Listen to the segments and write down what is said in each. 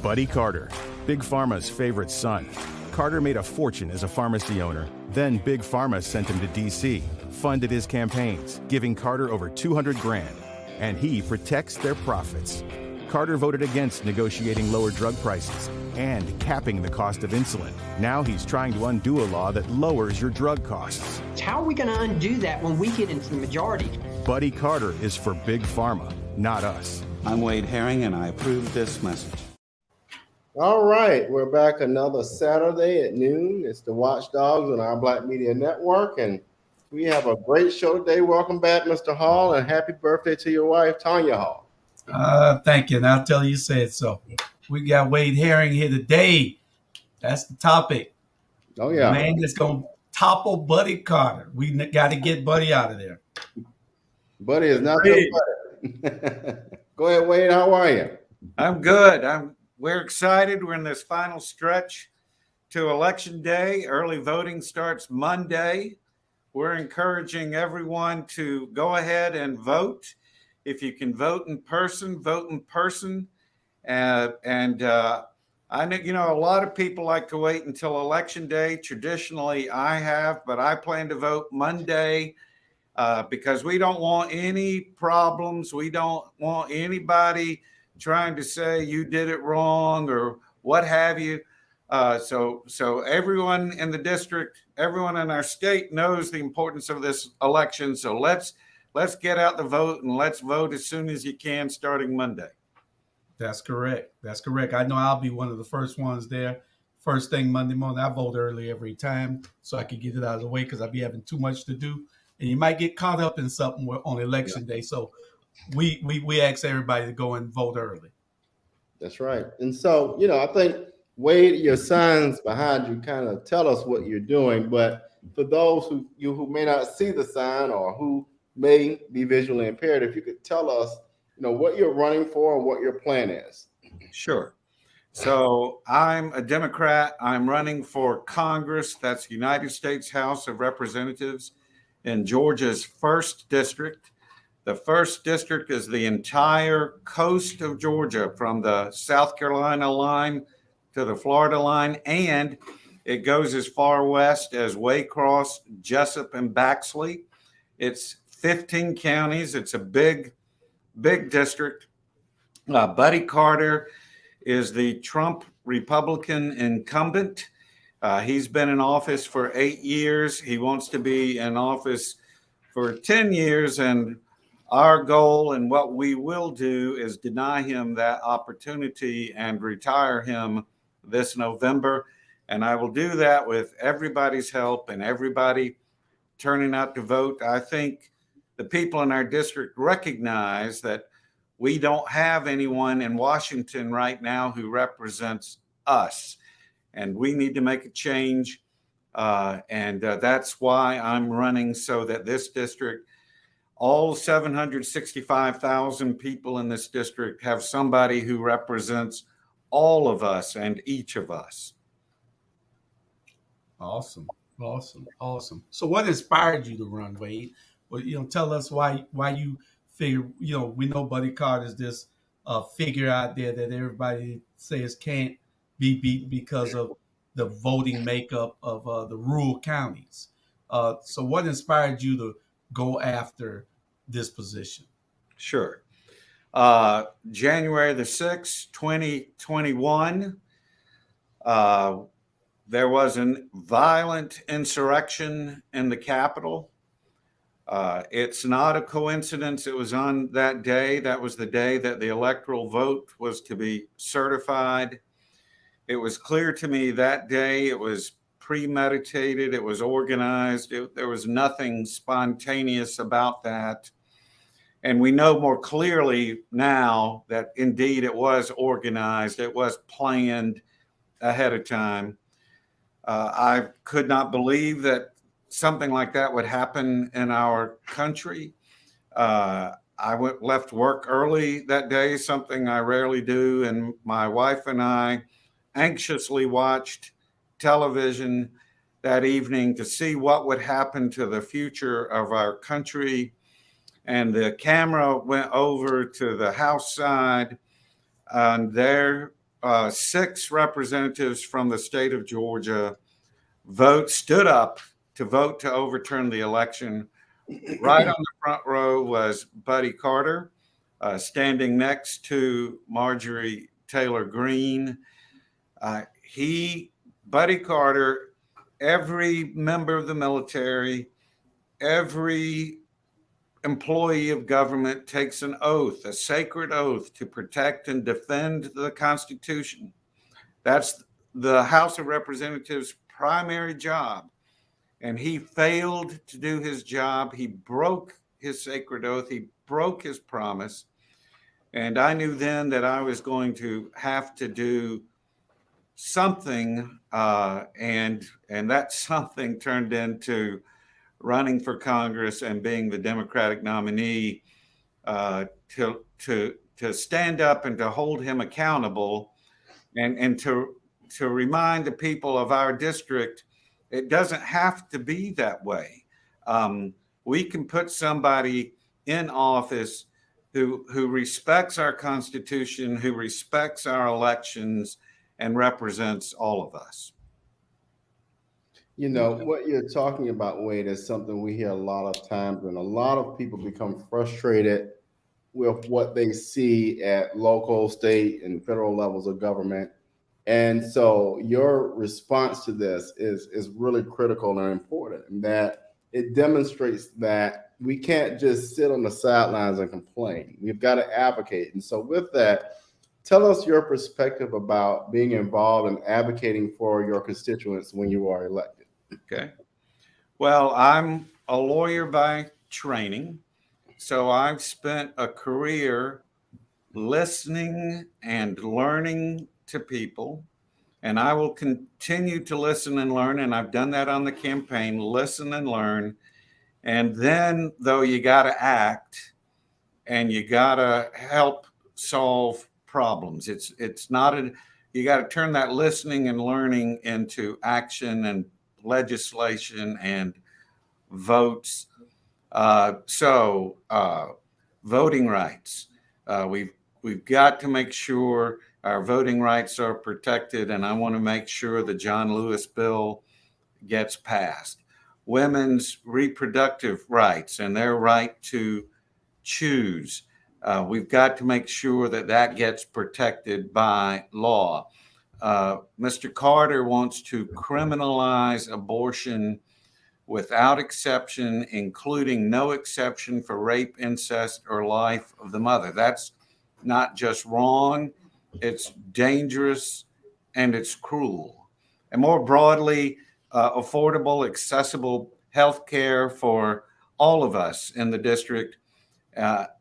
Buddy Carter, Big Pharma's favorite son. Carter made a fortune as a pharmacy owner. Then Big Pharma sent him to D.C., funded his campaigns, giving Carter over $200,000. And he protects their profits. Carter voted against negotiating lower drug prices and capping the cost of insulin. Now he's trying to undo a law that lowers your drug costs. How are we going to undo that when we get into the majority? Buddy Carter is for Big Pharma, not us. I'm Wade Herring, and I approve this message. All right, we're back another Saturday at noon. It's the Watchdogs on our Black Media Network, and we have a great show today. Welcome back, Mr. Hall, and happy birthday to your wife, Tanya Hall. Thank you, and I'll tell you said so. We got Wade Herring here today. That's the topic. Oh, yeah. Man that's going to topple Buddy Carter. We got to get Buddy out of there. Buddy is not your buddy. Go ahead, Wade. How are you? I'm good. We're excited. We're in this final stretch to Election Day. Early voting starts Monday. We're encouraging everyone to go ahead and vote. If you can vote in person, vote in person. I know, a lot of people like to wait until Election Day. Traditionally, I have, but I plan to vote Monday because we don't want any problems. We don't want anybody trying to say you did it wrong or what have you. So everyone in the district, everyone in our state knows the importance of this election. So let's get out the vote and let's vote as soon as you can starting Monday. That's correct. I know I'll be one of the first ones there. First thing Monday morning, I vote early every time so I can get it out of the way because I'll be having too much to do. And you might get caught up in something on Election Day. So we ask everybody to go and vote early. That's right. And so, I think, Wade, your signs behind you kind of tell us what you're doing. But for those who may not see the sign or who may be visually impaired, if you could tell us, what you're running for and what your plan is. Sure. So I'm a Democrat. I'm running for Congress. That's United States House of Representatives in Georgia's 1st District. The 1st District is the entire coast of Georgia from the South Carolina line to the Florida line, and it goes as far west as Waycross, Jessup, and Baxley. It's 15 counties. It's a big district. Buddy Carter is the Trump Republican incumbent. He's been in office for 8 years. He wants to be in office for 10 years, and our goal and what we will do is deny him that opportunity and retire him this November. And I will do that with everybody's help and everybody turning out to vote. I think the people in our district recognize that we don't have anyone in Washington right now who represents us, and we need to make a change. And that's why I'm running, so that this district, all 765,000 people in this district, have somebody who represents all of us and each of us. Awesome. So what inspired you to run, Wade? Well, tell us why you figure, we know Buddy Carter is this figure out there that everybody says can't be beaten because of the voting makeup of the rural counties. So what inspired you to go after this position? Sure. January the 6th, 2021, there was a violent insurrection in the Capitol. It's not a coincidence. It was on that day. That was the day that the electoral vote was to be certified. It was clear to me that day it was premeditated. It was organized. There was nothing spontaneous about that. And we know more clearly now that indeed it was organized. It was planned ahead of time. I could not believe that something like that would happen in our country. Left work early that day, something I rarely do, and my wife and I anxiously watched television that evening to see what would happen to the future of our country. And the camera went over to the House side, and there 6 representatives from the state of Georgia stood up to vote to overturn the election. Right on the front row was Buddy Carter, standing next to Marjorie Taylor Greene. Buddy Carter, every member of the military, every employee of government takes an oath, a sacred oath, to protect and defend the Constitution. That's the House of Representatives' primary job. And he failed to do his job. He broke his sacred oath. He broke his promise. And I knew then that I was going to have to do something. And that something turned into running for Congress and being the Democratic nominee to stand up and to hold him accountable and to remind the people of our district, it doesn't have to be that way. We can put somebody in office who respects our Constitution, who respects our elections, and represents all of us. You know, what you're talking about, Wade, is something we hear a lot of times, and a lot of people become frustrated with what they see at local, state, and federal levels of government. And so your response to this is really critical and important, and that it demonstrates that we can't just sit on the sidelines and complain. We've got to advocate. And so with that, tell us your perspective about being involved and advocating for your constituents when you are elected. Okay. Well, I'm a lawyer by training, so I've spent a career listening and learning to people, and I will continue to listen and learn, and I've done that on the campaign, listen and learn. And then, though, you got to act and you got to help solve problems. It's not you got to turn that listening and learning into action and legislation and votes. Voting rights. We've got to make sure our voting rights are protected, and I want to make sure the John Lewis bill gets passed. Women's reproductive rights and their right to choose. We've got to make sure that gets protected by law. Mr. Carter wants to criminalize abortion without exception, including no exception for rape, incest, or life of the mother. That's not just wrong, it's dangerous, and it's cruel. And more broadly, affordable, accessible health care for all of us in the district.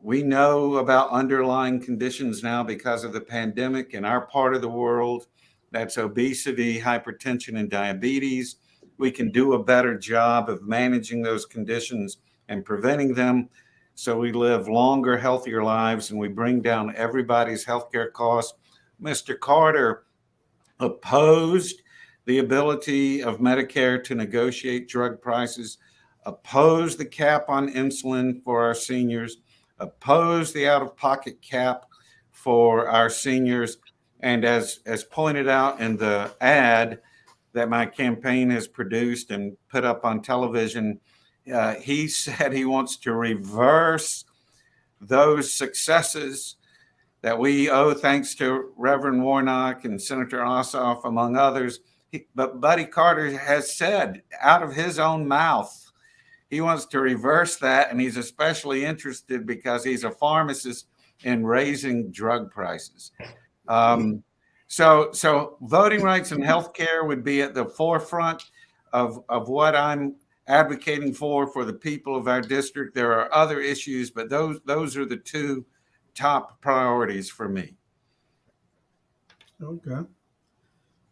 We know about underlying conditions now because of the pandemic in our part of the world. That's obesity, hypertension, and diabetes. We can do a better job of managing those conditions and preventing them so we live longer, healthier lives, and we bring down everybody's healthcare costs. Mr. Carter opposed the ability of Medicare to negotiate drug prices, opposed the cap on insulin for our seniors, opposed the out-of-pocket cap for our seniors. And as pointed out in the ad that my campaign has produced and put up on television, he said he wants to reverse those successes that we owe thanks to Reverend Warnock and Senator Ossoff, among others. But Buddy Carter has said out of his own mouth, he wants to reverse that, and he's especially interested because he's a pharmacist in raising drug prices. So voting rights and healthcare would be at the forefront of what I'm advocating for the people of our district. There are other issues, but those are the two top priorities for me. Okay.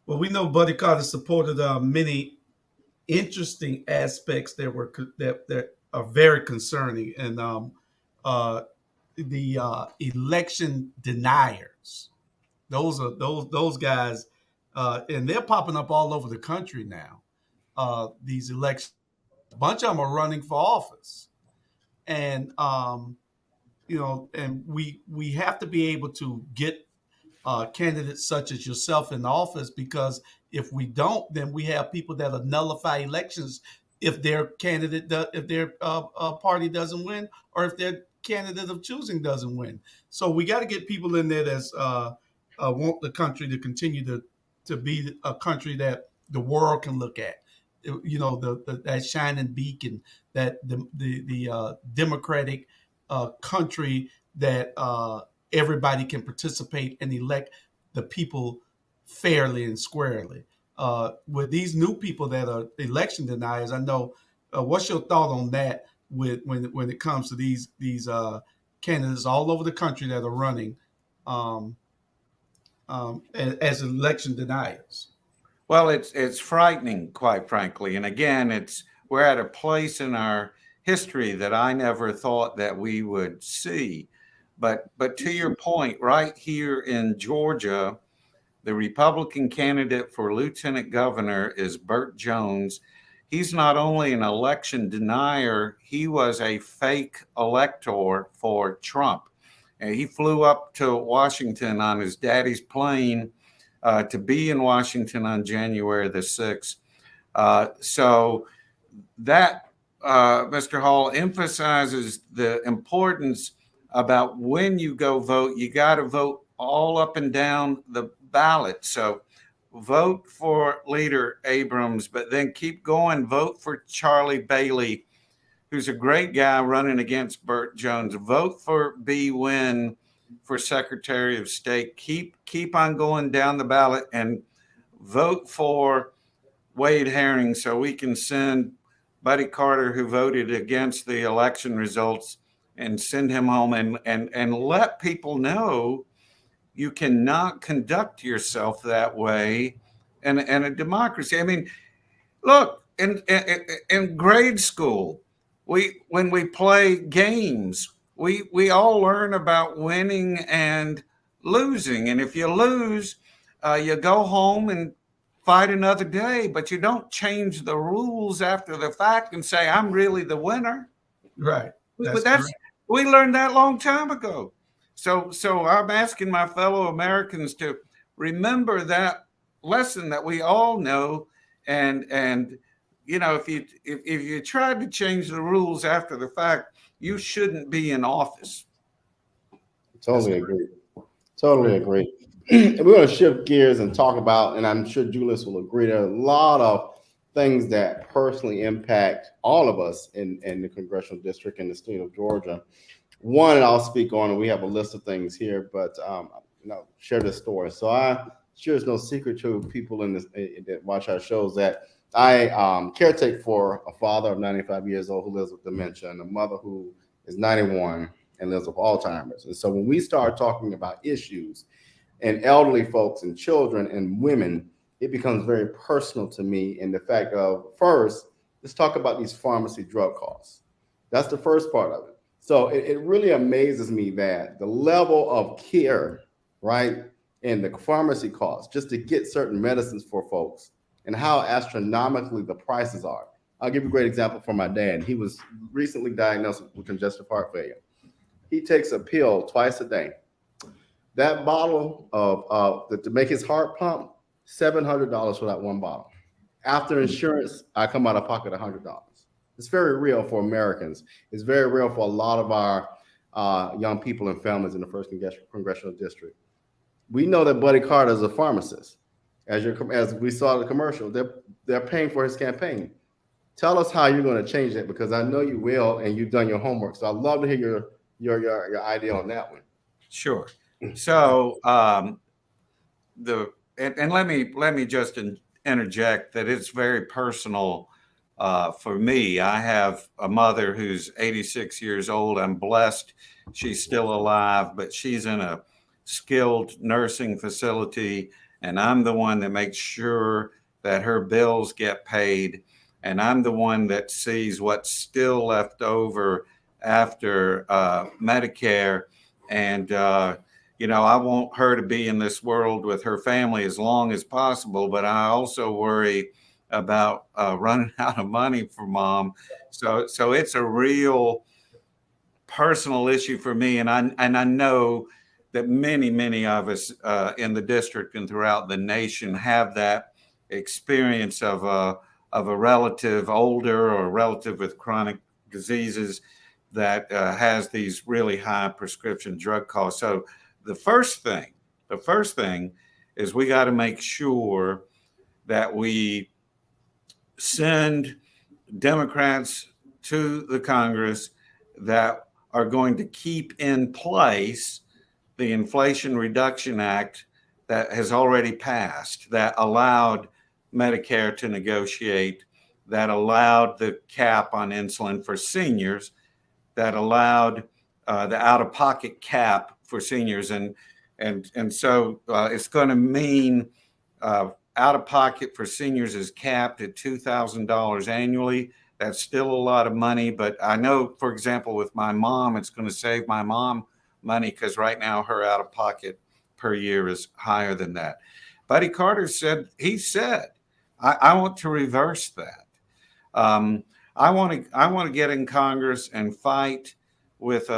Well, we know Buddy Carter supported many interesting aspects that are very concerning, and the election deniers. Those guys, and they're popping up all over the country now. These elections, a bunch of them are running for office, and and we have to be able to get candidates such as yourself in the office, because if we don't, then we have people that'll nullify elections if their candidate, if their party doesn't win, or if their candidate of choosing doesn't win. So we got to get people in there that's want the country to continue to be a country that the world can look at. You know, that shining beacon, that the democratic country that everybody can participate and elect the people fairly and squarely. With these new people that are election deniers, I know. What's your thought on that? When it comes to these candidates all over the country that are running as election deniers? Well, it's frightening, quite frankly. And again, we're at a place in our history that I never thought that we would see. But to your point, right here in Georgia, the Republican candidate for lieutenant governor is Burt Jones. He's not only an election denier, he was a fake elector for Trump. And he flew up to Washington on his daddy's plane to be in Washington on January the 6th. So that, Mr. Hall, emphasizes the importance about when you go vote, you got to vote all up and down the ballot. So vote for Leader Abrams, but then keep going. Vote for Charlie Bailey, who's a great guy running against Burt Jones. Vote for B. Wynn for Secretary of State. Keep on going down the ballot and vote for Wade Herring so we can send Buddy Carter, who voted against the election results, and send him home and let people know you cannot conduct yourself that way in a democracy. I mean, look, in grade school, when we play games, we all learn about winning and losing. And if you lose, you go home and fight another day, but you don't change the rules after the fact and say, I'm really the winner. Right. We learned that a long time ago. So I'm asking my fellow Americans to remember that lesson that we all know. And you know, if you tried to change the rules after the fact, you shouldn't be in office. Totally agree. Totally agree. And we're going to shift gears and talk about, and I'm sure Julius will agree, there are a lot of things that personally impact all of us in the congressional district in the state of Georgia. One, and I'll speak on, and we have a list of things here, but share this story. So I sure it's no secret to people in this that watch our shows that I caretake for a father of 95 years old who lives with dementia and a mother who is 91 and lives with Alzheimer's. And so when we start talking about issues and elderly folks and children and women, it becomes very personal to me in the fact of, first, let's talk about these pharmacy drug costs. That's the first part of it. So it really amazes me that the level of care, right, and the pharmacy costs just to get certain medicines for folks and how astronomically the prices are. I'll give you a great example from my dad. He was recently diagnosed with congestive heart failure. He takes a pill twice a day. That bottle to make his heart pump, $700 for that one bottle. After insurance, I come out of pocket $100. It's very real for Americans. It's very real for a lot of our young people and families in the first congressional district. We know that Buddy Carter is a pharmacist. As we saw the commercial, they're paying for his campaign. Tell us how you're going to change that, because I know you will, and you've done your homework. So I'd love to hear your idea on that one. Sure. So and let me just interject that it's very personal for me. I have a mother who's 86 years old. I'm blessed she's still alive, but she's in a skilled nursing facility, and I'm the one that makes sure that her bills get paid, and I'm the one that sees what's still left over after Medicare. And I want her to be in this world with her family as long as possible, but I also worry about running out of money for mom. So it's a real personal issue for me, and I know that many of us in the district and throughout the nation have that experience of a relative older or a relative with chronic diseases that has these really high prescription drug costs. So the first thing is we got to make sure that we send Democrats to the Congress that are going to keep in place the Inflation Reduction Act that has already passed, that allowed Medicare to negotiate, that allowed the cap on insulin for seniors, that allowed the out-of-pocket cap for seniors. And so it's going to mean out-of-pocket for seniors is capped at $2,000 annually. That's still a lot of money, but I know, for example, with my mom, it's going to save my mom money because right now her out-of-pocket per year is higher than that. Buddy Carter said, I want to reverse that. I want to get in Congress and fight with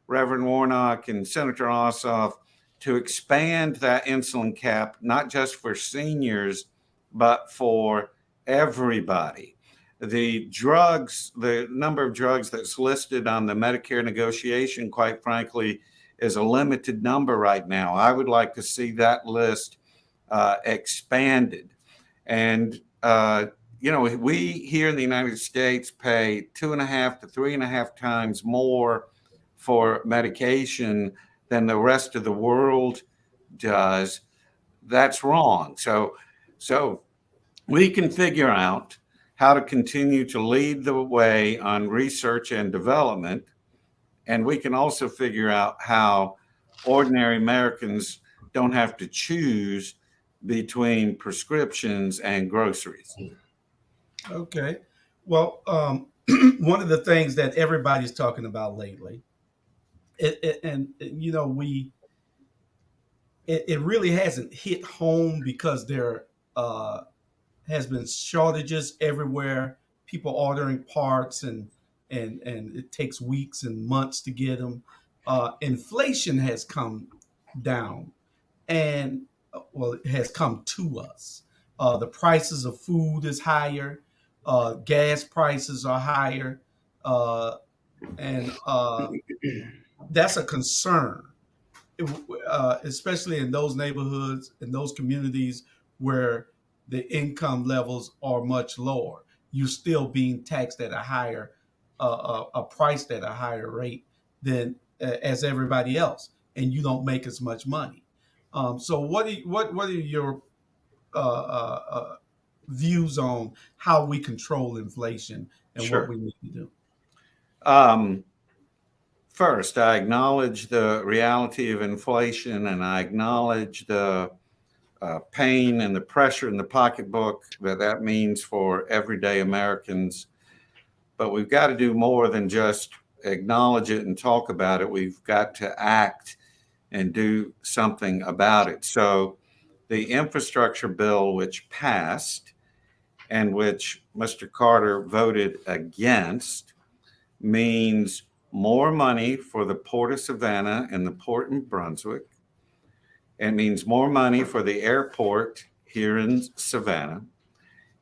Reverend Warnock and Senator Ossoff to expand that insulin cap, not just for seniors, but for everybody. The number of drugs that's listed on the Medicare negotiation, quite frankly, is a limited number right now. I would like to see that list expanded. And, we here in the United States pay 2.5 to 3.5 times more for medication than the rest of the world does. That's wrong. So we can figure out how to continue to lead the way on research and development. And we can also figure out how ordinary Americans don't have to choose between prescriptions and groceries. Okay. Well, one of the things that everybody's talking about lately, it really hasn't hit home because there has been shortages everywhere. People ordering parts and it takes weeks and months to get them. Inflation has come down, and it has come to us. The prices of food is higher. Gas prices are higher, and that's a concern, especially in those neighborhoods, in those communities where the income levels are much lower. You're still being taxed at a higher, priced at a higher rate than as everybody else, and you don't make as much money. So, what are your views on how we control inflation and Sure. what we need to do? First, I acknowledge the reality of inflation, and I acknowledge the pain and the pressure in the pocketbook that means for everyday Americans. But we've got to do more than just acknowledge it and talk about it. We've got to act and do something about it. So the infrastructure bill, which passed and which Mr. Carter voted against, means more money for the Port of Savannah and the Port in Brunswick. It means more money for the airport here in Savannah.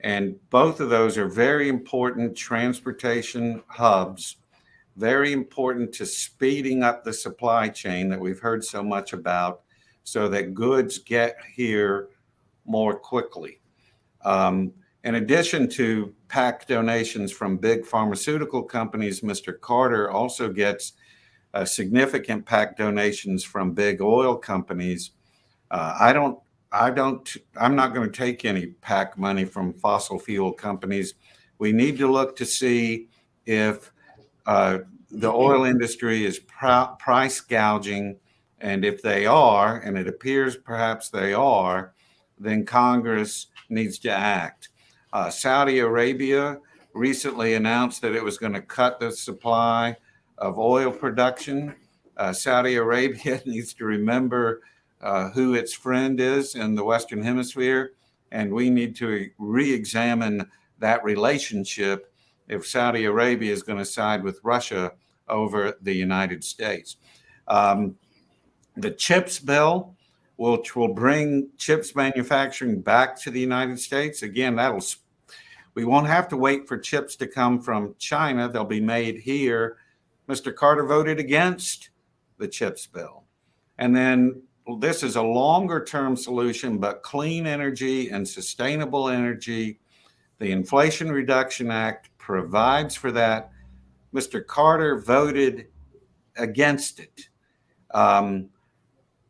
And both of those are very important transportation hubs, very important to speeding up the supply chain that we've heard so much about so that goods get here more quickly. In addition to PAC donations from big pharmaceutical companies, Mr. Carter also gets significant PAC donations from big oil companies. I'm not going to take any PAC money from fossil fuel companies. We need to look to see if the oil industry is price gouging, and if they are, and it appears perhaps they are, then Congress needs to act. Saudi Arabia recently announced that it was going to cut the supply of oil production. Saudi Arabia needs to remember who its friend is in the Western Hemisphere, and we need to re-examine that relationship if Saudi Arabia is going to side with Russia over the United States. The CHIPS bill, which will bring chips manufacturing back to the United States. Again, we won't have to wait for chips to come from China. They'll be made here. Mr. Carter voted against the CHIPS bill. And then this is a longer term solution, but clean energy and sustainable energy. The Inflation Reduction Act provides for that. Mr. Carter voted against it.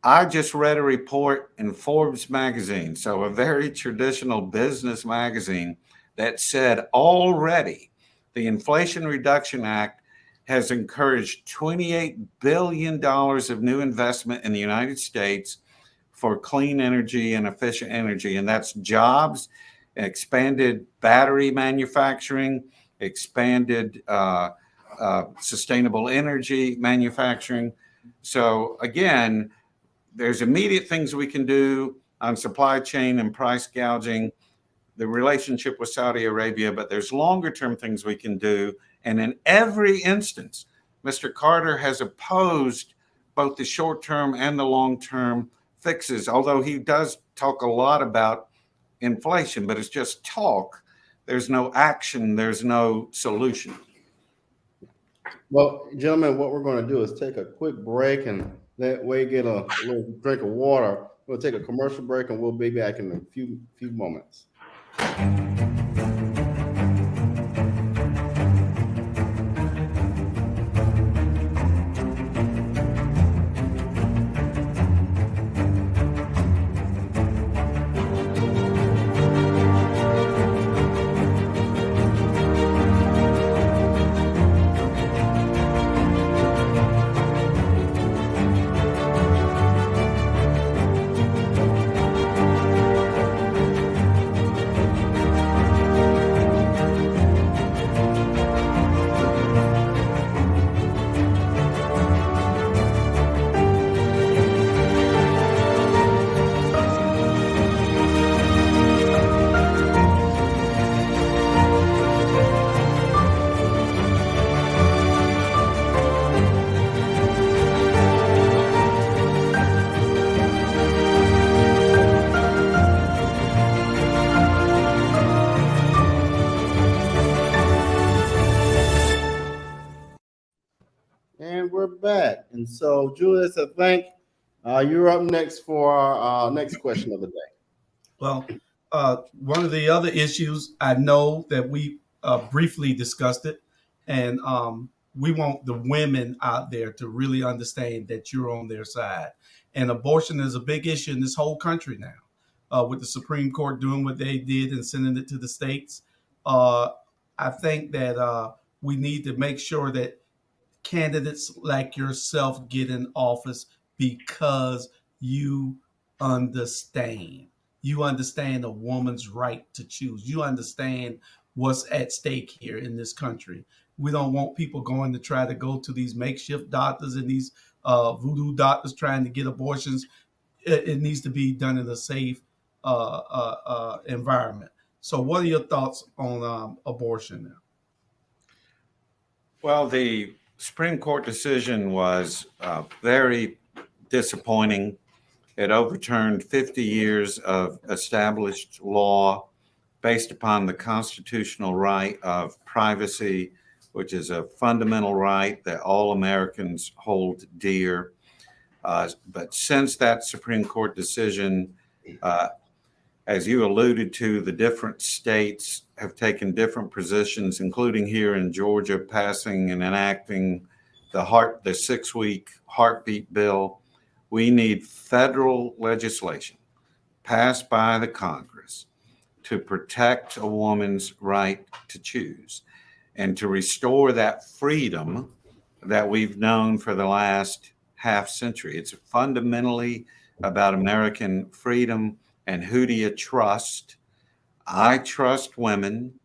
I just read a report in Forbes magazine, so a very traditional business magazine, that said already the Inflation Reduction Act has encouraged $28 billion of new investment in the United States for clean energy and efficient energy. And that's jobs, expanded battery manufacturing, expanded sustainable energy manufacturing. So again, there's immediate things we can do on supply chain and price gouging, the relationship with Saudi Arabia, but there's longer term things we can do. And in every instance, Mr. Carter has opposed both the short term and the long term fixes, although he does talk a lot about inflation, but it's just talk. There's no action, there's no solution. Well, gentlemen, what we're going to do is take a quick break and let Wade get a little drink of water. We'll take a commercial break and we'll be back in a few moments. And we're back. And so, Julius, I think you're up next for our next question of the day. Well, one of the other issues, I know that we briefly discussed it, and we want the women out there to really understand that you're on their side. And abortion is a big issue in this whole country now, with the Supreme Court doing what they did and sending it to the states. I think that we need to make sure that candidates like yourself get in office because you understand. You understand a woman's right to choose. You understand what's at stake here in this country. We don't want people going to try to go to these makeshift doctors and these voodoo doctors trying to get abortions. It needs to be done in a safe environment. So what are your thoughts on abortion now? Well, the Supreme Court decision was very disappointing. It overturned 50 years of established law based upon the constitutional right of privacy, which is a fundamental right that all Americans hold dear. But since that Supreme Court decision, as you alluded to, the different states have taken different positions, including here in Georgia, passing and enacting the 6-week heartbeat bill. We need federal legislation passed by the Congress to protect a woman's right to choose and to restore that freedom that we've known for the last half century. It's fundamentally about American freedom. And who do you trust? I trust women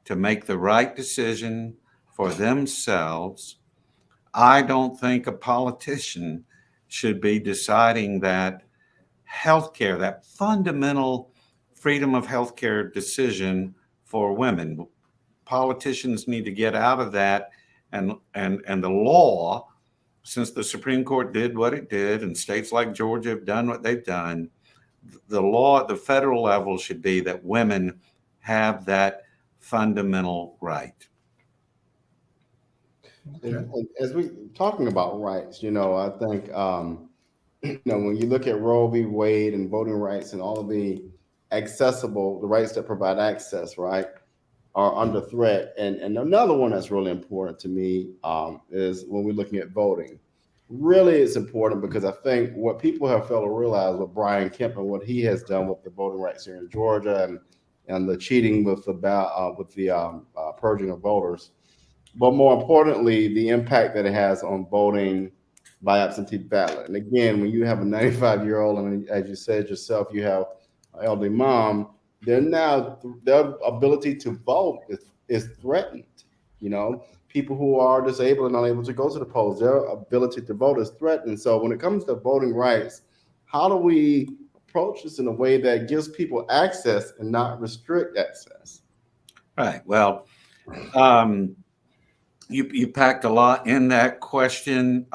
to make the right decision for themselves. I don't think a politician should be deciding that healthcare, that fundamental freedom of healthcare decision for women. Politicians need to get out of that, and the law since the Supreme Court did what it did and states like Georgia have done what they've done, the law at the federal level should be that women have that fundamental right. And as we talking about rights, I think when you look at Roe v. Wade and voting rights and all of the rights that provide access, right, are under threat. And another one that's really important to me is when we're looking at voting. Really, it's important because I think what people have failed to realize with Brian Kemp and what he has done with the voting rights here in Georgia and the cheating with the purging of voters, but more importantly, the impact that it has on voting by absentee ballot. And again, when you have a 95-year-old, and as you said yourself, you have an elderly mom, their ability to vote is threatened. People who are disabled and unable to go to the polls, their ability to vote is threatened. So when it comes to voting rights, how do we approach this in a way that gives people access and not restrict access? Right. Well, you packed a lot in that question.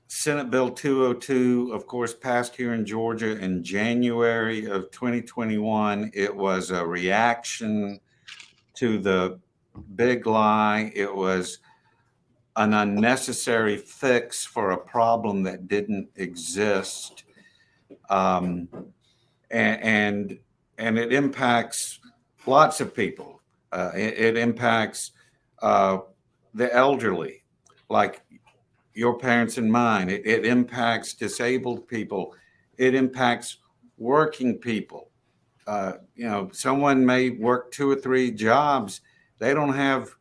Senate Bill 202, of course, passed here in Georgia in January of 2021. It was a reaction to the big lie. It was an unnecessary fix for a problem that didn't exist. And it impacts lots of people. It impacts the elderly, like your parents and mine. It impacts disabled people. It impacts working people. Someone may work 2 or 3 jobs. They don't have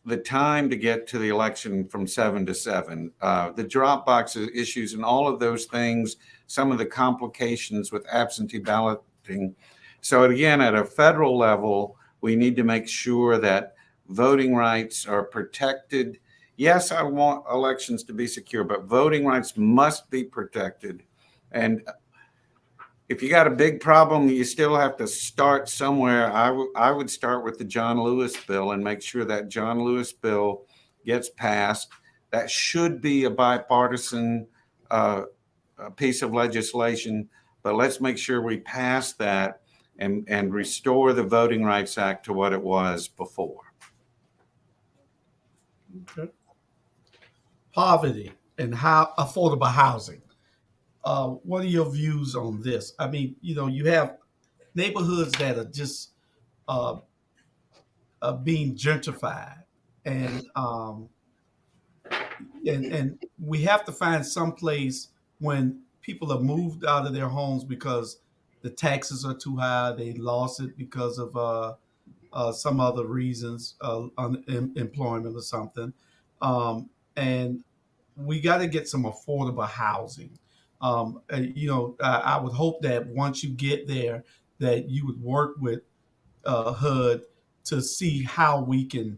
the time to get to the election from 7 to 7. The drop box issues and all of those things, some of the complications with absentee balloting. So again, at a federal level, we need to make sure that voting rights are protected. Yes, I want elections to be secure, but voting rights must be protected. And if you got a big problem, you still have to start somewhere. I would start with the John Lewis bill and make sure that John Lewis bill gets passed. That should be a bipartisan piece of legislation, but let's make sure we pass that and restore the Voting Rights Act to what it was before. Okay. Poverty and how affordable housing. What are your views on this? I mean, you have neighborhoods that are just being gentrified, and we have to find some place when people are moved out of their homes because the taxes are too high. They lost it because of some other reasons, unemployment or something, and we got to get some affordable housing. I would hope that once you get there, that you would work with HUD to see how we can,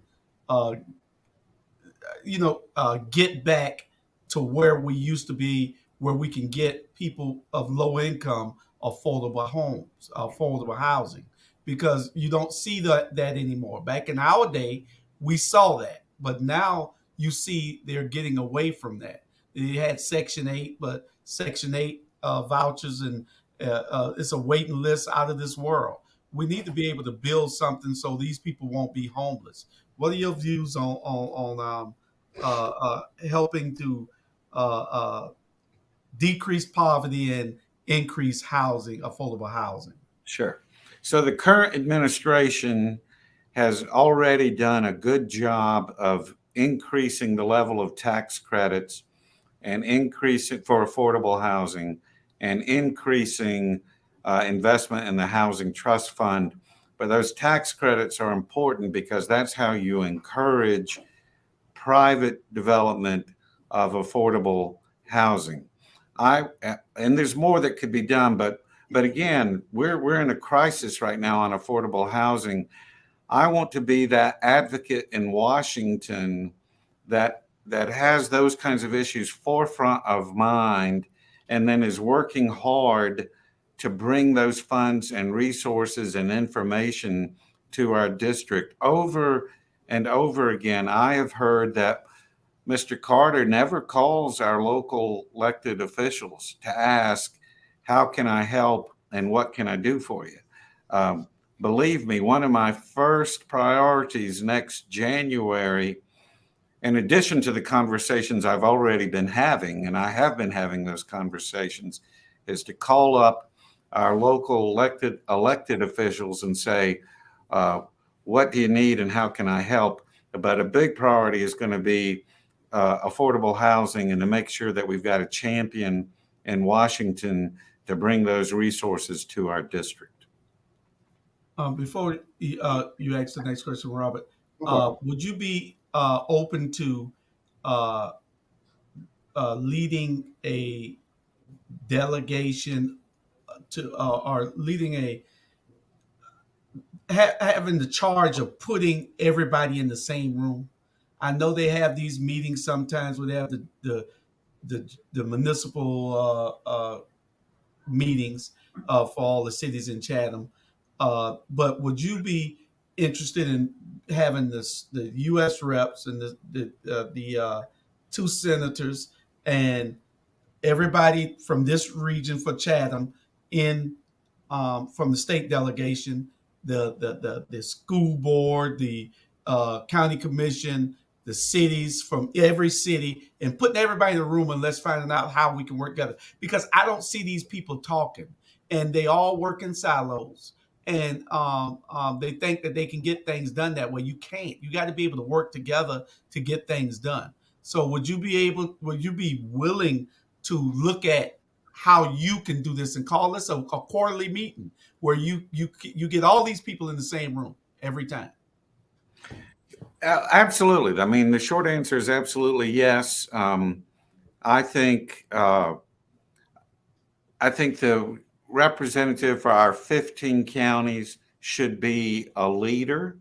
get back to where we used to be, where we can get people of low income affordable homes, affordable housing, because you don't see that anymore. Back in our day, we saw that, but now you see they're getting away from that. They had Section 8, but Section 8 vouchers, and it's a waiting list out of this world. We need to be able to build something so these people won't be homeless. What are your views on helping to decrease poverty and increase housing, affordable housing? Sure. So the current administration has already done a good job of increasing the level of tax credits and increase it for affordable housing and increasing investment in the housing trust fund. But those tax credits are important because that's how you encourage private development of affordable housing. And there's more that could be done, but again, we're in a crisis right now on affordable housing. I want to be that advocate in Washington that has those kinds of issues forefront of mind, and then is working hard to bring those funds and resources and information to our district over and over again, I have heard that Mr. Carter never calls our local elected officials to ask, how can I help and what can I do for you? Believe me, one of my first priorities next January, in addition to the conversations I've already been having, and I have been having those conversations, is to call up our local elected officials and say, what do you need and how can I help? But a big priority is going to be affordable housing and to make sure that we've got a champion in Washington to bring those resources to our district. Before you ask the next question, Robert, would you be open to leading a delegation to or leading a having the charge of putting everybody in the same room? I know they have these meetings sometimes where they have the municipal meetings for all the cities in Chatham. But would you be interested in having the U.S. reps and the two senators and everybody from this region for Chatham in from the state delegation, the school board, the county commission, the cities from every city, and putting everybody in the room and let's find out how we can work together? Because I don't see these people talking, and they all work in silos, and they think that they can get things done that way. You can't. You got to be able to work together to get things done. So would you be willing to look at how you can do this and call this a quarterly meeting where you get all these people in the same room every time? Absolutely. I mean, the short answer is absolutely yes. I think the representative for our 15 counties should be a leader,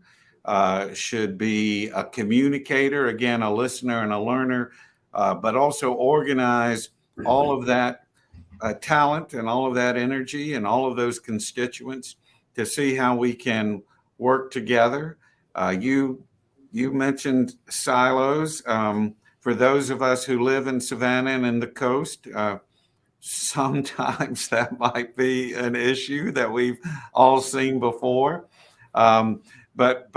should be a communicator, again, a listener and a learner, but also organize all of that talent and all of that energy and all of those constituents to see how we can work together. You mentioned silos. For those of us who live in Savannah and in the coast, sometimes that might be an issue that we've all seen before. But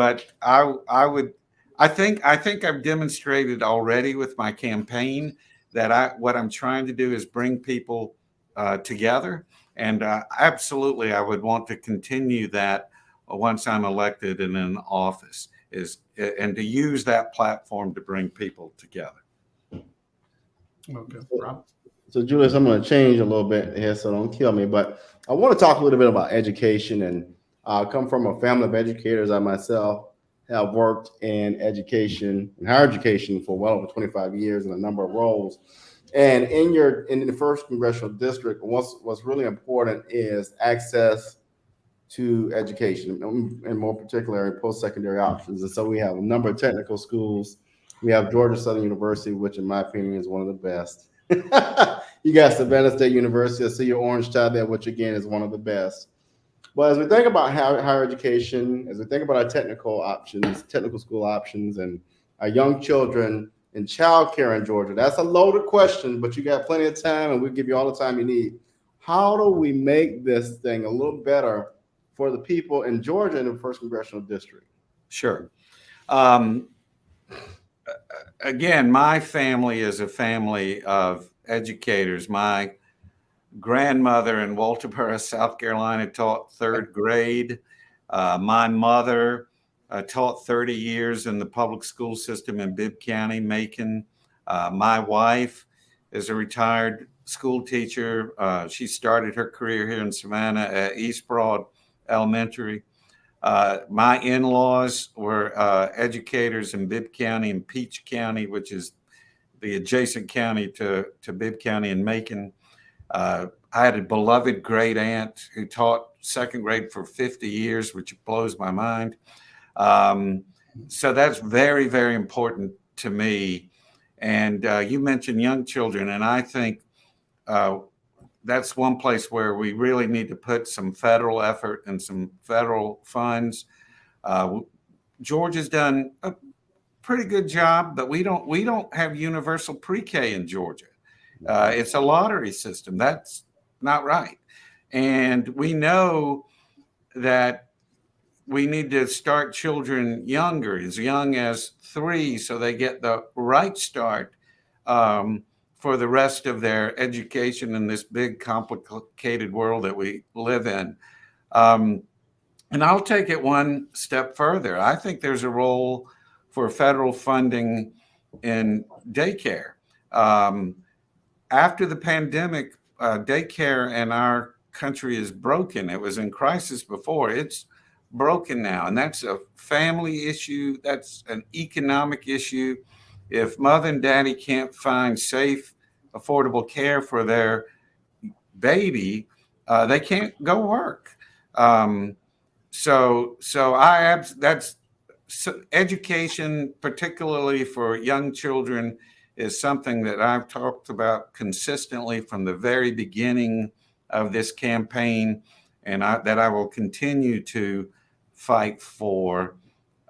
I think I've demonstrated already with my campaign that what I'm trying to do is bring people together, and absolutely I would want to continue that once I'm elected and in office, and to use that platform to bring people together. Okay, Rob. So, Julius, I'm going to change a little bit here, so don't kill me. But I want to talk a little bit about education, and I come from a family of educators. I myself have worked in education and higher education for well over 25 years in a number of roles. And in the first congressional district, what's really important is access to education, and more particularly post-secondary options. And so we have a number of technical schools. We have Georgia Southern University, which in my opinion is one of the best. You got Savannah State University. I see your orange tie there, which again is one of the best. But as we think about higher education, as we think about our technical school options, and our young children in childcare in Georgia, that's a loaded question, but you got plenty of time, and we'll give you all the time you need. How do we make this thing a little better for the people in Georgia in the first congressional district? Sure. Again, my family is a family of educators. My grandmother in Walterboro, South Carolina, taught third grade. My mother taught 30 years in the public school system in Bibb County, Macon. My wife is a retired school teacher. She started her career here in Savannah at East Broad Elementary. My in-laws were educators in Bibb County and Peach County, which is the adjacent county to Bibb County and Macon. I had a beloved great aunt who taught second grade for 50 years, which blows my mind. So that's very, very important to me. And you mentioned young children, and I think that's one place where we really need to put some federal effort and some federal funds. Georgia's done pretty good job, but we don't have universal pre-K in Georgia. It's a lottery system. That's not right. And we know that we need to start children younger, as young as 3, so they get the right start for the rest of their education in this big, complicated world that we live in. And I'll take it one step further. I think there's a role for federal funding in daycare. After the pandemic, daycare in our country is broken. It was in crisis before. It's broken now, and that's a family issue. That's an economic issue. If mother and daddy can't find safe, affordable care for their baby, they can't go work. So education, particularly for young children, is something that I've talked about consistently from the very beginning of this campaign, and that I will continue to fight for.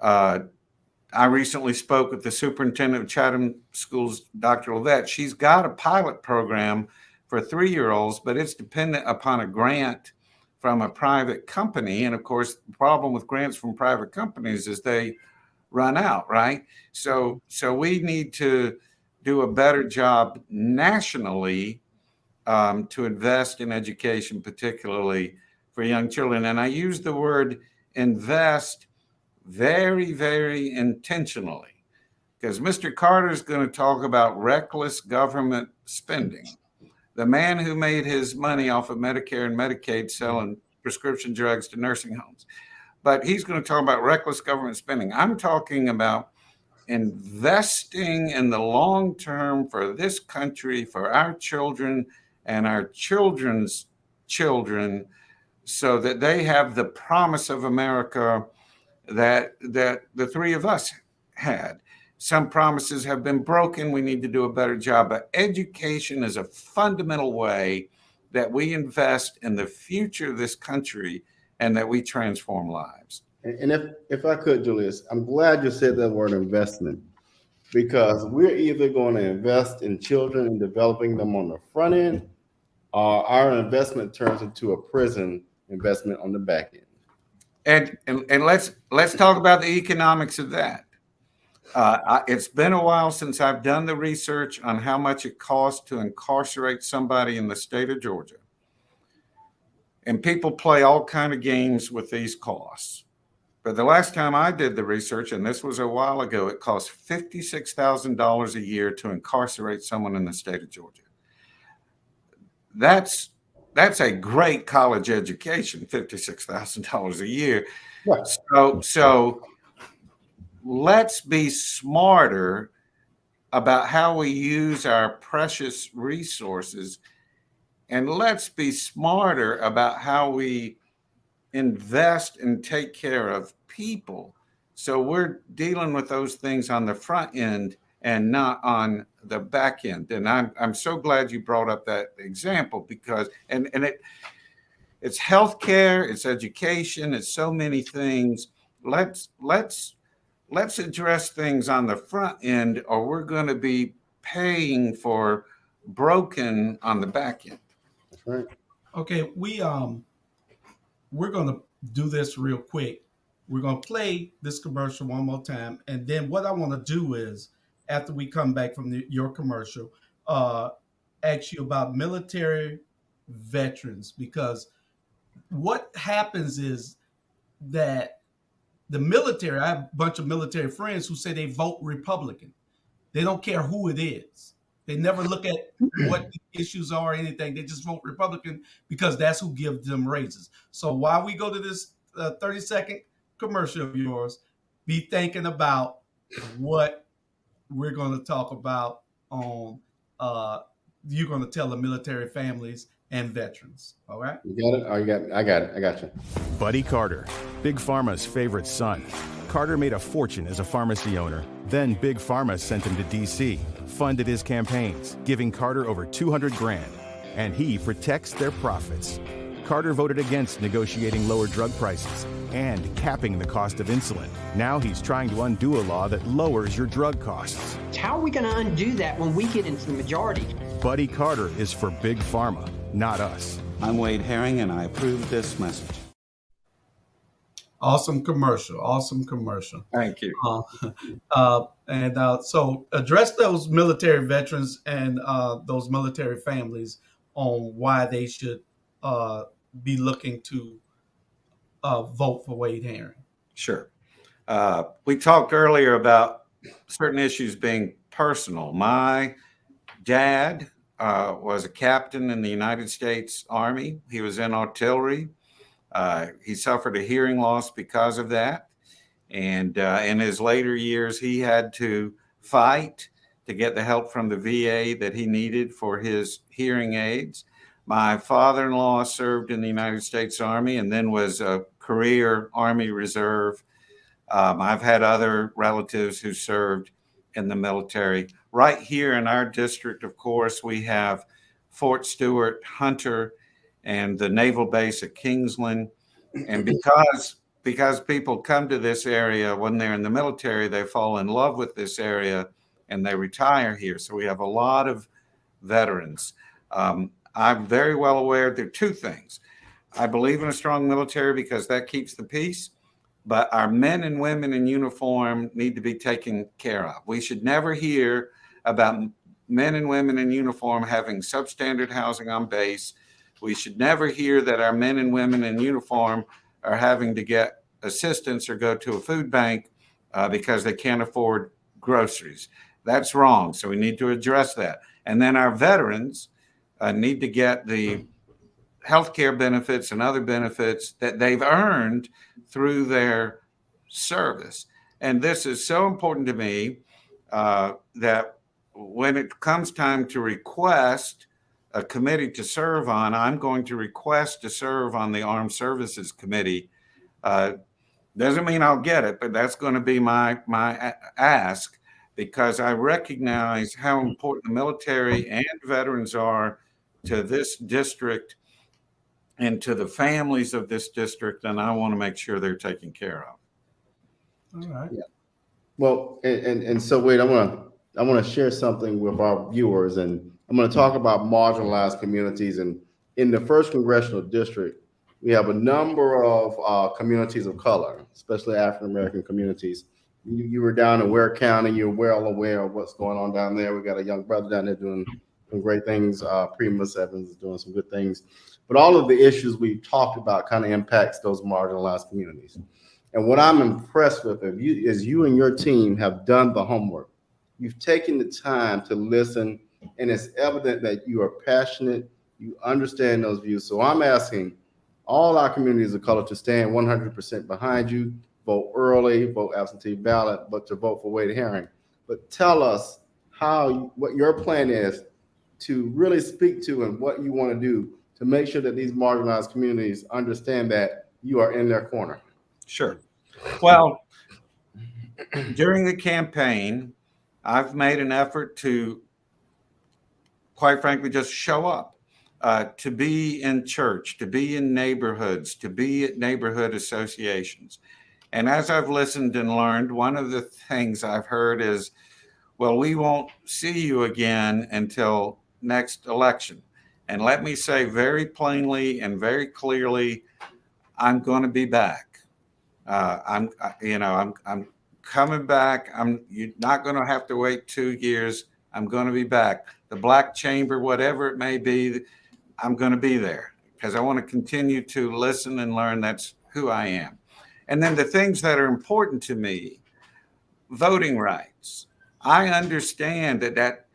I recently spoke with the superintendent of Chatham Schools, Dr. Levette. She's got a pilot program for 3-year-olds, but it's dependent upon a grant from a private company. And of course, the problem with grants from private companies is they run out, right? So we need to do a better job nationally to invest in education, particularly for young children. And I use the word invest very, very intentionally, because Mr. Carter is going to talk about reckless government spending. The man who made his money off of Medicare and Medicaid selling prescription drugs to nursing homes. But he's going to talk about reckless government spending. I'm talking about investing in the long term for this country, for our children and our children's children, so that they have the promise of America that the 3 of us had. Some promises have been broken. We need to do a better job. But education is a fundamental way that we invest in the future of this country and that we transform lives. And if I could, Julius, I'm glad you said that word investment, because we're either going to invest in children and developing them on the front end, or our investment turns into a prison investment on the back end. And let's talk about the economics of that. It's been a while since I've done the research on how much it costs to incarcerate somebody in the state of Georgia. And people play all kinds of games with these costs. But the last time I did the research, and this was a while ago, it cost $56,000 a year to incarcerate someone in the state of Georgia. That's a great college education, $56,000 a year. Right. So let's be smarter about how we use our precious resources, and let's be smarter about how we invest and take care of people. So we're dealing with those things on the front end and not on the back end. And I'm so glad you brought up that example, because it's healthcare, it's education, it's so many things. Let's address things on the front end, or we're going to be paying for broken on the back end. That's right. Okay, we're going to do this real quick. We're going to play this commercial one more time, and then what I want to do is, after we come back from your commercial, ask you about military veterans, because what happens is that the military, I have a bunch of military friends who say they vote Republican. They don't care who it is. They never look at what the issues are or anything. They just vote Republican because that's who gives them raises. So while we go to this 30-second commercial of yours, be thinking about what we're going to talk about on, you're going to tell the military families and veterans. All right? You got it? Oh, you got it. I got it. I got you. Buddy Carter, Big Pharma's favorite son. Carter made a fortune as a pharmacy owner. Then Big Pharma sent him to D.C., funded his campaigns, giving Carter over $200,000. And he protects their profits. Carter voted against negotiating lower drug prices and capping the cost of insulin. Now he's trying to undo a law that lowers your drug costs. How are we going to undo that when we get into the majority? Buddy Carter is for Big Pharma, not us. I'm Wade Herring, and I approve this message. Awesome commercial. Awesome commercial. Thank you. So address those military veterans and those military families on why they should be looking to vote for Wade Herring. Sure. We talked earlier about certain issues being personal. My dad was a captain in the United States Army. He was in artillery. He suffered a hearing loss because of that. And in his later years, he had to fight to get the help from the VA that he needed for his hearing aids. My father-in-law served in the United States Army and then was a career Army Reserve. I've had other relatives who served in the military. Right here in our district, of course, we have Fort Stewart, Hunter, and the naval base at Kingsland. And because people come to this area when they're in the military, they fall in love with this area and they retire here. So we have a lot of veterans. I'm very well aware there are two things. I believe in a strong military because that keeps the peace, but our men and women in uniform need to be taken care of. We should never hear about men and women in uniform having substandard housing on base. We should never hear that our men and women in uniform are having to get assistance or go to a food bank because they can't afford groceries. That's wrong. So we need to address that. And then our veterans need to get the healthcare benefits and other benefits that they've earned through their service. And this is so important to me that when it comes time to request a committee to serve on, I'm going to request to serve on the Armed Services Committee. Doesn't mean I'll get it, but that's going to be my ask, because I recognize how important the military and veterans are to this district and to the families of this district, and I want to make sure they're taken care of. All right. Yeah. Well, and so Wade, I want to share something with our viewers, and I'm going to talk about marginalized communities. And in the first congressional district, we have a number of communities of color, especially African American communities. You were down in Ware County. You're well aware of what's going on down there. We got a young brother down there doing some great things. Primus Evans is doing some good things. But all of the issues we've talked about kind of impacts those marginalized communities. And what I'm impressed with is you and your team have done the homework. You've taken the time to listen, and it's evident that you are passionate. You understand those views. So I'm asking all our communities of color to stand 100% behind you. Vote early, vote absentee ballot, but to vote for Wade Herring. But tell us what your plan is to really speak to and what you want to do to make sure that these marginalized communities understand that you are in their corner. Sure. Well, during the campaign, I've made an effort to, quite frankly, just show up, to be in church, to be in neighborhoods, to be at neighborhood associations. And as I've listened and learned, one of the things I've heard is, well, we won't see you again until next election. And let me say very plainly and very clearly, I'm going to be back. I'm coming back. You're not going to have to wait 2 years. I'm going to be back. The Black Chamber, whatever it may be, I'm going to be there because I want to continue to listen and learn. That's who I am. And then the things that are important to me, voting rights. I understand that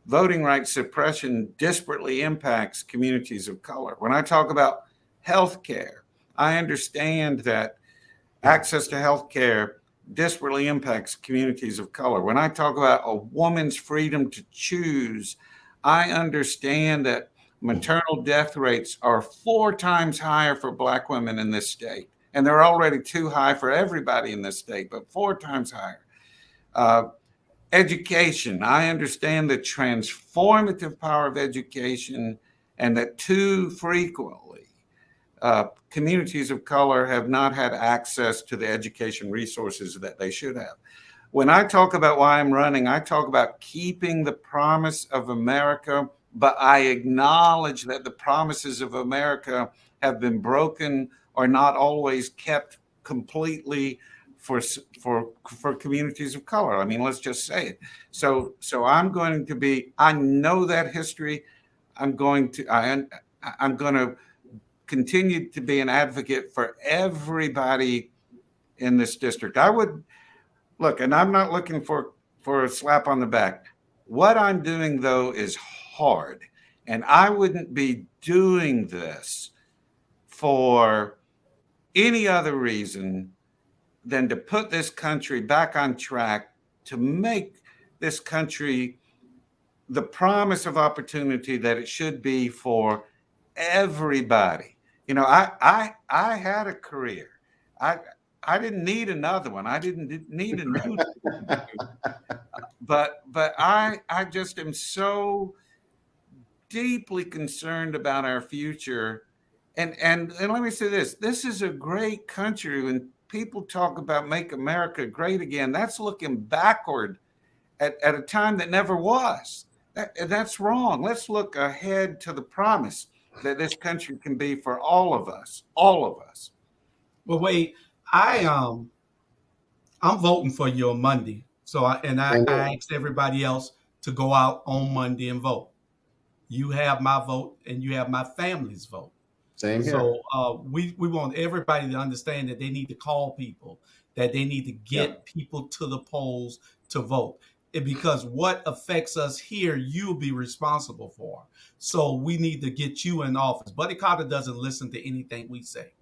voting rights suppression disparately impacts communities of color. When I talk about health care, I understand that access to health care disparately impacts communities of color. When I talk about a woman's freedom to choose, I understand that maternal death rates are 4 times higher for Black women in this state. And they're already too high for everybody in this state, but 4 times higher. Education. I understand the transformative power of education, and that too frequently communities of color have not had access to the education resources that they should have. When I talk about why I'm running, I talk about keeping the promise of America, but I acknowledge that the promises of America have been broken or not always kept completely for communities of color. I mean, let's just say it. So I'm going to be, I know that history. I'm going to continue to be an advocate for everybody in this district. I would look, and I'm not looking for a slap on the back. What I'm doing, though, is hard. And I wouldn't be doing this for any other reason than to put this country back on track, to make this country the promise of opportunity that it should be for everybody. You know, I had a career. I didn't need another one. I didn't need a new but I just am so deeply concerned about our future. And let me say this. This is a great country. When people talk about make America great again, that's looking backward at a time that never was. That's wrong. Let's look ahead to the promise that this country can be for all of us. All of us. Well, wait, I'm voting for you on Monday. So I asked everybody else to go out on Monday and vote. You have my vote and you have my family's vote. Same here. So we want everybody to understand that they need to call people, that they need to get people to the polls to vote. Because what affects us here, you'll be responsible for. So we need to get you in office. Buddy Carter doesn't listen to anything we say.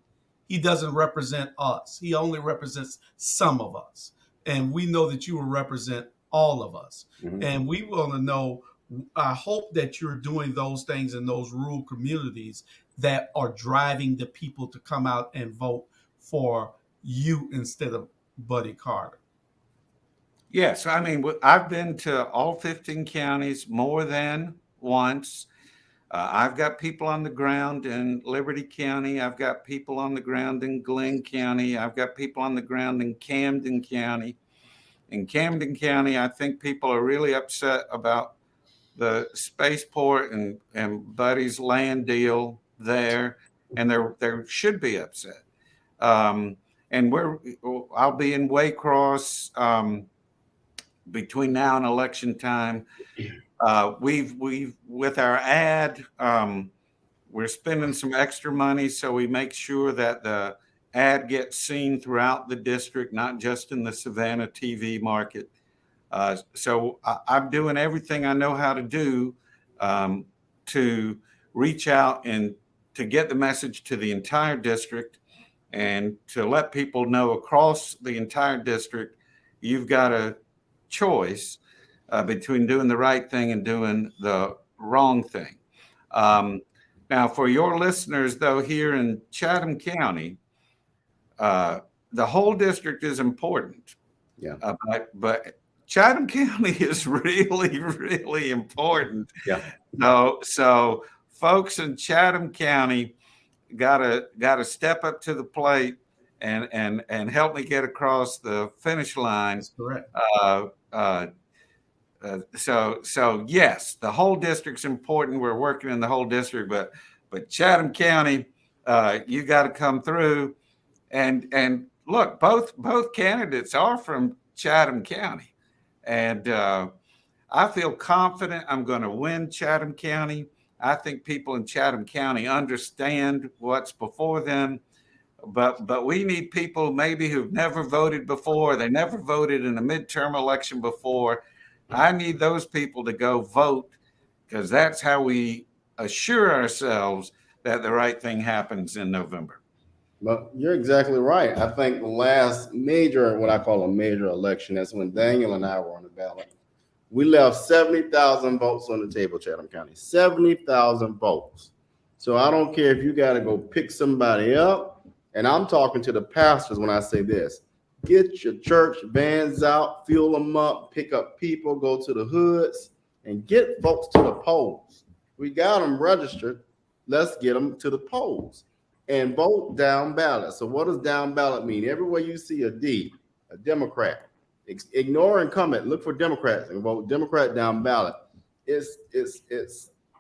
He doesn't represent us. He only represents some of us. And we know that you will represent all of us. Mm-hmm. And we want to know, I hope that you're doing those things in those rural communities that are driving the people to come out and vote for you instead of Buddy Carter. Yes, I mean, I've been to all 15 counties more than once. I've got people on the ground in Liberty County. I've got people on the ground in Glenn County. I've got people on the ground in Camden County. In Camden County, I think people are really upset about the spaceport and Buddy's land deal there, and they should be upset. And I'll be in Waycross between now and election time. We've with our ad, we're spending some extra money so we make sure that the ad gets seen throughout the district, not just in the Savannah TV market. So I'm doing everything I know how to do to reach out and to get the message to the entire district and to let people know across the entire district, you've got a choice between doing the right thing and doing the wrong thing. Now, for your listeners, though, here in Chatham County, the whole district is important. Yeah. But Chatham County is really, really important. Yeah. So folks in Chatham County gotta step up to the plate and help me get across the finish line. That's correct. So yes, the whole district's important. We're working in the whole district, but Chatham County, you got to come through. And look, both candidates are from Chatham County, and I feel confident I'm going to win Chatham County. I think people in Chatham County understand what's before them, but we need people maybe who've never voted before. They never voted in a midterm election before. I need those people to go vote, because that's how we assure ourselves that the right thing happens in November. But you're exactly right. I think the last major, what I call a major election, that's when Daniel and I were on the ballot. We left 70,000 votes on the table, Chatham County, 70,000 votes. So I don't care if you got to go pick somebody up. And I'm talking to the pastors when I say this. Get your church vans out, fuel them up, pick up people, go to the hoods, and get folks to the polls. We got them registered. Let's get them to the polls. and vote down ballot. So what does down ballot mean? Everywhere you see a D, a Democrat, ignore incumbent, look for Democrats and vote Democrat down ballot. It's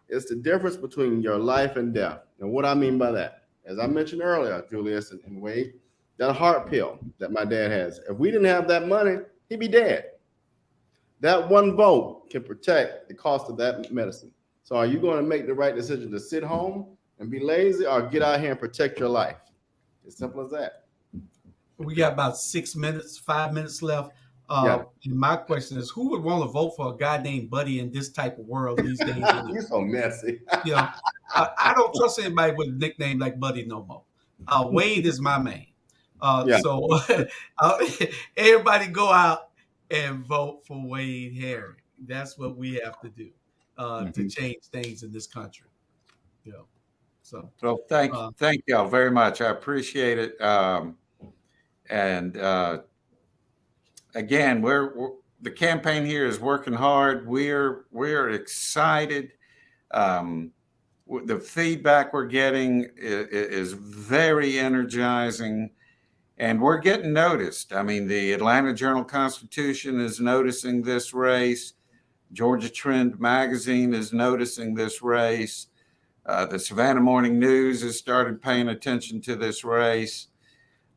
the difference between your life and death. And what I mean by that, as I mentioned earlier, Julius and Wade, that heart pill that my dad has. If we didn't have that money, he'd be dead. That one vote can protect the cost of that medicine. So are you going to make the right decision to sit home and be lazy, or get out here and protect your life? As simple as that. We got about 5 minutes left. And my question is, who would want to vote for a guy named Buddy in this type of world these days? You're so messy. I don't trust anybody with a nickname like Buddy no more. Wade is my man. So everybody go out and vote for Wade Herring. That's what we have to do to change things in this country. So well, thank y'all very much. I appreciate it. Again, the campaign here is working hard. We're excited. The feedback we're getting is very energizing, and we're getting noticed. I mean, the Atlanta Journal-Constitution is noticing this race. Georgia Trend magazine is noticing this race. The Savannah Morning News has started paying attention to this race.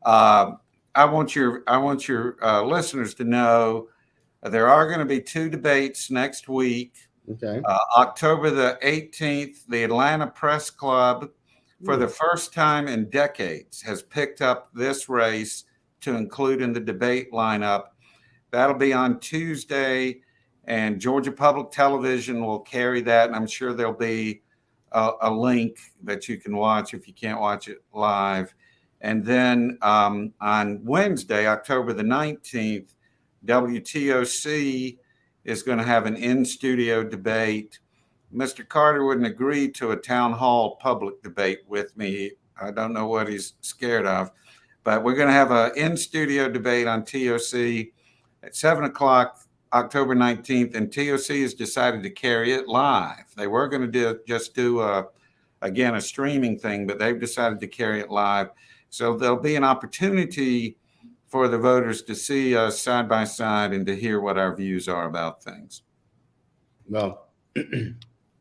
I want your listeners to know there are going to be 2 debates next week. Okay. October the 18th, the Atlanta Press Club, for the first time in decades, has picked up this race to include in the debate lineup. That'll be on Tuesday, and Georgia Public Television will carry that, and I'm sure there'll be a link that you can watch if you can't watch it live. And then on Wednesday, October the 19th, WTOC is going to have an in-studio debate. Mr. Carter wouldn't agree to a town hall public debate with me. I don't know what he's scared of, but we're going to have an in-studio debate on TOC at 7 o'clock, October 19th, and TOC has decided to carry it live. They were going to do a streaming thing, but they've decided to carry it live. So there'll be an opportunity for the voters to see us side by side and to hear what our views are about things. Well,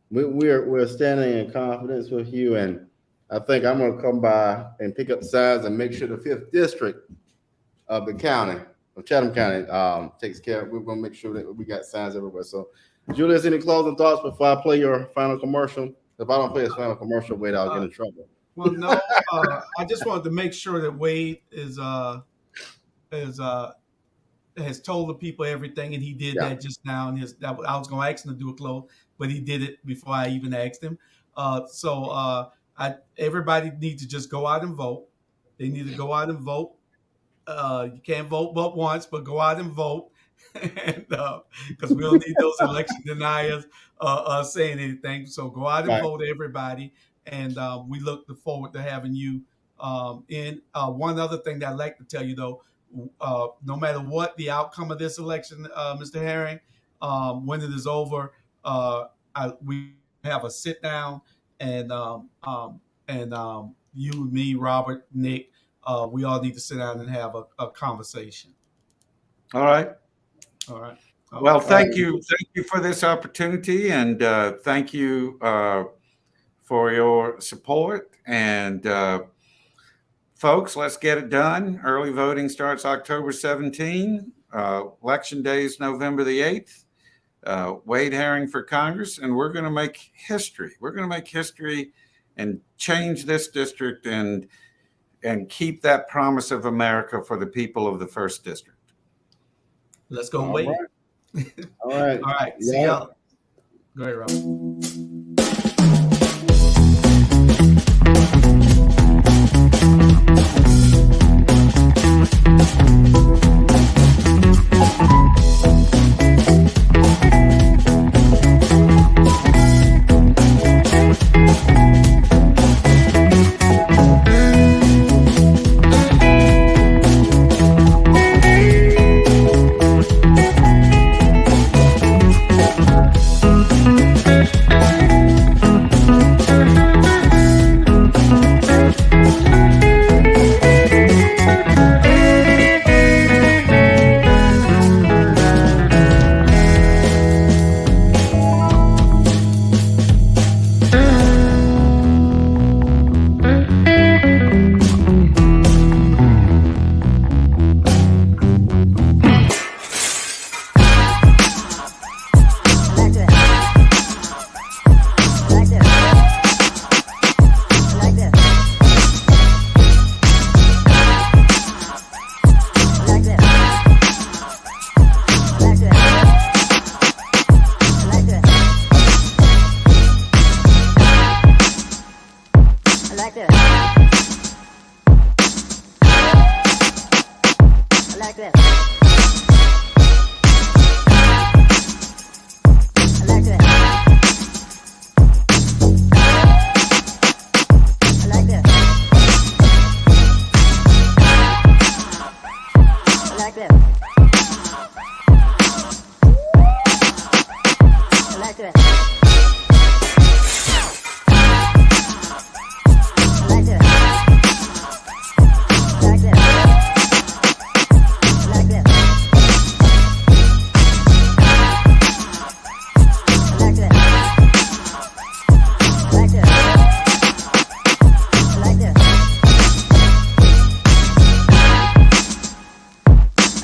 we're standing in confidence with you, and I think I'm going to come by and pick up signs and make sure the 5th district of the county, of Chatham County, takes care. We're going to make sure that we got signs everywhere. So, Julius, any closing thoughts before I play your final commercial? If I don't play his final commercial, Wade, I'll get in trouble. Well, no, I just wanted to make sure that Wade has told the people everything, and he did that just now. And I was going to ask him to do a close, but he did it before I even asked him. Everybody needs to just go out and vote. They need to go out and vote. You can't vote but once, but go out and vote, and because we don't need those election deniers saying anything. So go out and vote, everybody. And we look forward to having you in. One other thing that I'd like to tell you, though, no matter what the outcome of this election, Mr. Herring, when it is over, we have a sit down, and you, me, Robert, Nick, we all need to sit down and have a conversation. All right. Well, thank you for this opportunity, and thank you for your support. And folks, let's get it done. Early voting starts October 17. Election day is November the 8th. Wade Herring for Congress, and we're going to make history. We're going to make history and change this district and keep that promise of America for the people of the 1st District. Let's go, Wade. All right. All right. See y'all. Go ahead, Rob. like this. I like this. I like this. I like this. I like this. I like this.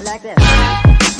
Like this.